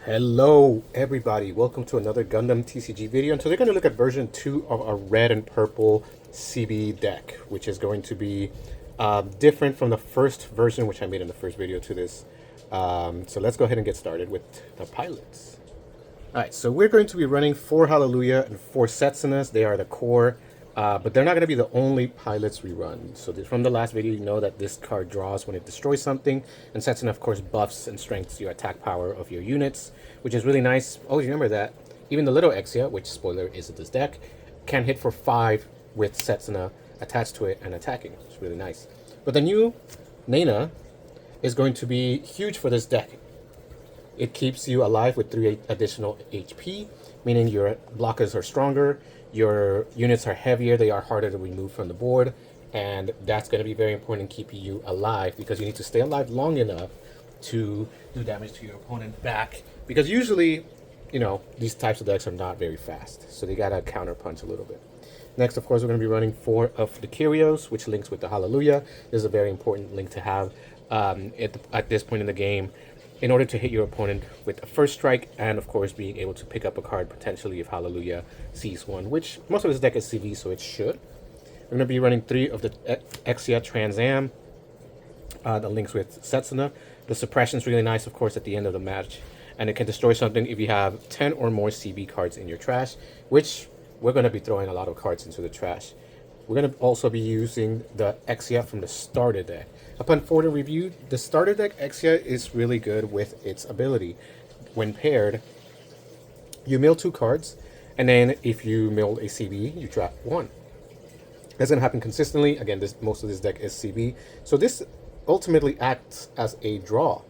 Hello everybody, welcome to another Gundam TCG video. And today we're going to look at version 2 of a red and purple CB deck, which is going to be different from the first version, which I made in the first video to this. So let's go ahead and get started with the pilots. Alright, so we're going to be running 4 Hallelujah and 4 Setsunas. They are the core, but they're not going to be the only pilots we run. So from the last video, you know that this card draws when it destroys something, and Setsuna, of course, buffs and strengthens your attack power of your units, which is really nice. Always remember that even the little Exia, which, spoiler, is this deck, can hit for 5 with Setsuna attached to it and attacking. It's really nice. But the new Nana is going to be huge for this deck. It keeps you alive with 3 additional HP, meaning your blockers are stronger, your units are heavier, they are harder to remove from the board, and that's going to be very important in keeping you alive because you need to stay alive long enough to do damage to your opponent back. Because usually, you know, these types of decks are not very fast, so they got to counter punch a little bit. Next, of course, we're going to be running 4 of the Kyrios, which links with the Hallelujah. This is a very important link to have at this point in the game, in order to hit your opponent with a first strike, and of course being able to pick up a card potentially if Hallelujah sees one, which most of this deck is CV, so it should. We're going to be running 3 of the Exia Trans Am, the links with Setsuna. The suppression is really nice, of course, at the end of the match, and it can destroy something if you have 10 or more CB cards in your trash, which we're going to be throwing a lot of cards into the trash. We're going to also be using the Exia from the starter deck. Upon further review, the starter deck Exia is really good with its ability. When paired, you mill 2 cards, and then if you mill a CB, you drop 1. That's going to happen consistently. Again, most of this deck is CB. So this ultimately acts as a draw.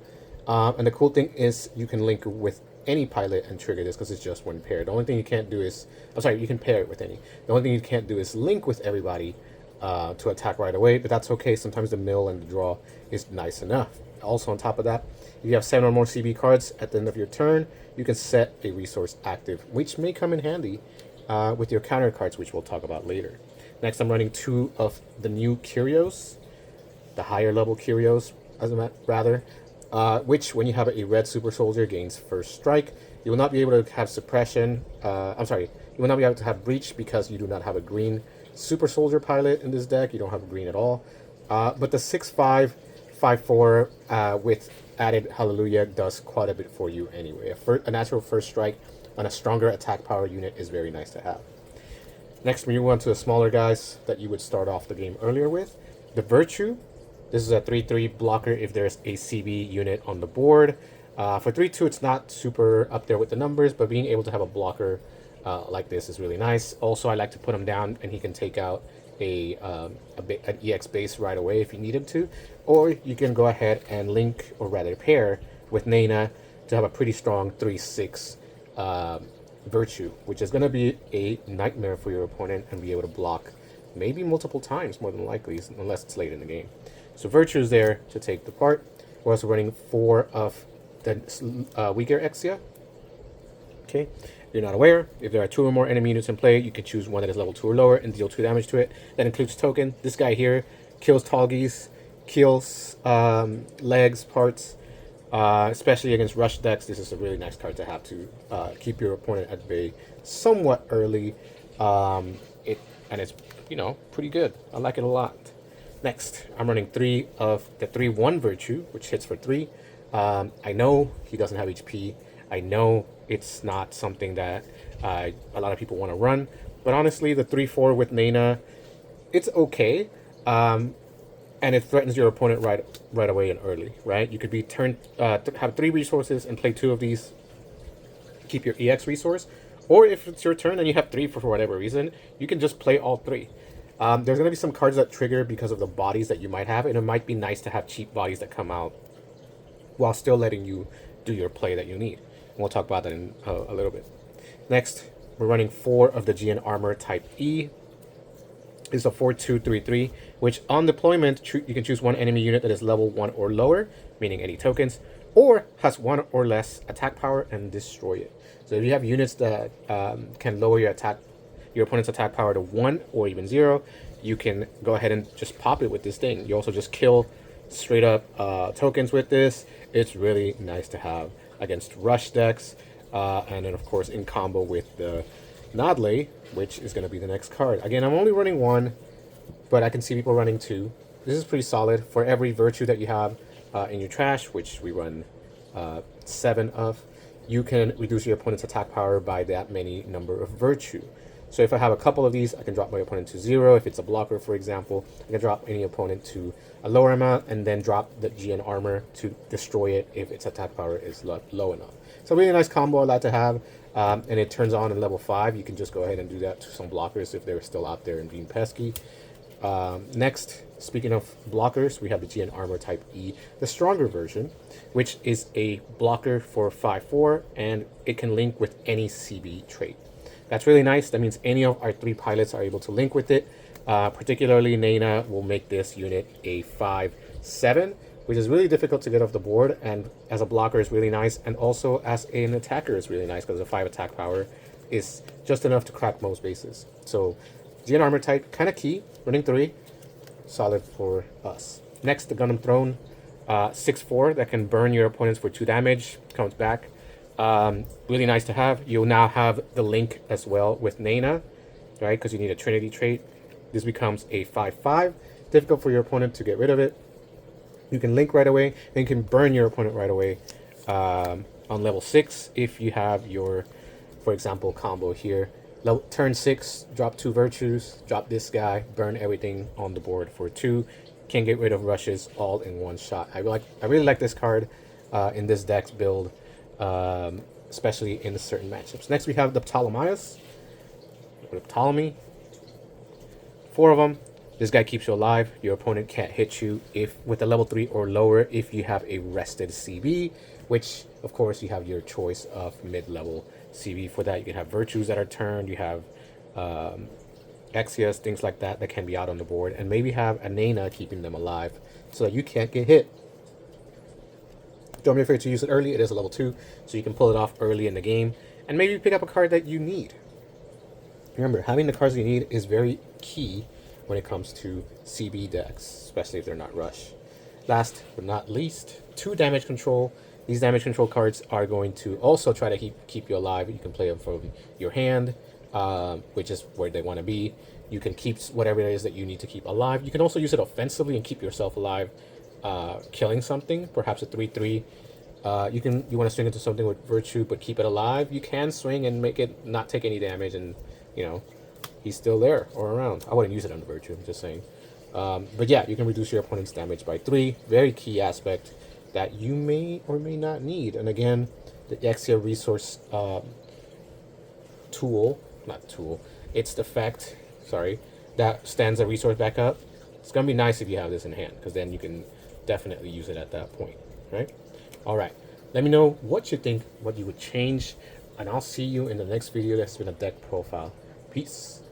And the cool thing is you can link with any pilot and trigger this because it's just one pair. The only thing you can't do is, you can pair it with any. The only thing you can't do is link with everybody to attack right away, but that's okay. Sometimes the mill and the draw is nice enough. Also, on top of that, if you have 7 or more CB cards at the end of your turn, you can set a resource active, which may come in handy with your counter cards, which we'll talk about later. Next, I'm running 2 of the new Kyrios, the higher level Kyrios, which, when you have a red super soldier, gains first strike. You will not be able to have suppression. You will not be able to have breach because you do not have a green super soldier pilot in this deck. You don't have a green at all. But the 6/5, 5/4 with added Hallelujah does quite a bit for you anyway. A natural first strike on a stronger attack power unit is very nice to have. Next, we move on to the smaller guys that you would start off the game earlier with. The Virtue. This is a 3/3 blocker if there's a CB unit on the board. For 3/2, it's not super up there with the numbers, but being able to have a blocker like this is really nice. Also, I like to put him down, and he can take out an EX base right away if you need him to. Or you can go ahead and link, or rather pair, with Nana to have a pretty strong 3/6 Virtue, which is going to be a nightmare for your opponent and be able to block maybe multiple times, more than likely, unless it's late in the game. So Virtue is there to take the part. We're also running 4 of the weaker Exia. Okay, if you're not aware, if there are 2 or more enemy units in play, you can choose one that is level 2 or lower and deal 2 damage to it. That includes token. This guy here kills Talgies, kills legs, parts, especially against rush decks. This is a really nice card to have to keep your opponent at bay somewhat early. And it's, pretty good. I like it a lot. Next, I'm running 3 of the 3/1 Virtue, which hits for 3. I know he doesn't have HP. I know it's not something that a lot of people want to run. But honestly, the 3/4 with Nana, it's okay. And it threatens your opponent right away and early, right? You could be have 3 resources and play 2 of these. Keep your EX resource. Or if it's your turn and you have 3 for whatever reason, you can just play all 3. There's going to be some cards that trigger because of the bodies that you might have, and it might be nice to have cheap bodies that come out while still letting you do your play that you need. And we'll talk about that in a little bit. Next, we're running 4 of the GN Armor Type E. It's a 4/2/3/3, which on deployment, you can choose one enemy unit that is level 1 or lower, meaning any tokens, or has 1 or less attack power and destroy it. So if you have units that can lower your opponent's attack power to 1 or even 0, you can go ahead and just pop it with this thing. You also just kill straight up tokens with this. It's really nice to have against rush decks, and then of course in combo with the Nodley, which is going to be the next card. Again, I'm only running one, but I can see people running two. This is pretty solid. For every virtue that you have in your trash, which we run 7 of, you can reduce your opponent's attack power by that many number of virtue. So if I have a couple of these, I can drop my opponent to 0. If it's a blocker, for example, I can drop any opponent to a lower amount and then drop the GN armor to destroy it if its attack power is low enough. So really nice combo I like to have, and it turns on in level 5. You can just go ahead and do that to some blockers if they're still out there and being pesky. Next, speaking of blockers, we have the GN Armor Type E, the stronger version, which is a blocker for 5/4, and it can link with any CB trait. That's really nice. That means any of our 3 pilots are able to link with it. Particularly, Nana will make this unit a 5/7, which is really difficult to get off the board, and as a blocker is really nice, and also as an attacker is really nice because the 5 attack power is just enough to crack most bases. So GN Armor Type, kind of key. Running 3, solid for us. Next, the Gundam Throne, 6/4 that can burn your opponents for 2 damage. Comes back. Really nice to have. You'll now have the link as well with Nana, right? Because you need a Trinity trait. This becomes a 5/5. Difficult for your opponent to get rid of it. You can link right away, and you can burn your opponent right away on level 6 if you have your, for example, combo here. Turn 6, drop 2 virtues, drop this guy, burn everything on the board for 2. Can get rid of rushes all in one shot. I really like this card in this deck's build, especially in certain matchups. Next we have the Ptolemaios, or Ptolemy. 4 of them. This guy keeps you alive. Your opponent can't hit you if with a level 3 or lower if you have a rested CB, which of course you have your choice of mid-level CB for that. You can have virtues that are turned. You have Exias, things like that can be out on the board, and maybe have a Nana keeping them alive so that you can't get hit. Don't be afraid to use it early. It is a level 2, so you can pull it off early in the game, and maybe pick up a card that you need. Remember, having the cards you need is very key when it comes to CB decks, especially if they're not rush. Last but not least, 2 damage control. These damage control cards are going to also try to keep you alive. You can play them from your hand, which is where they want to be. You can keep whatever it is that you need to keep alive. You can also use it offensively and keep yourself alive, killing something, perhaps a 3/3. You want to swing into something with virtue, but keep it alive. You can swing and make it not take any damage, and he's still there or around. I wouldn't use it under virtue. I'm just saying. But yeah, you can reduce your opponent's damage by 3. Very key aspect that you may or may not need. And again, the Exia resource it's the effect, that stands a resource back up. It's going to be nice if you have this in hand, because then you can definitely use it at that point, right? All right. Let me know what you think, what you would change, and I'll see you in the next video. That's been a deck profile. Peace.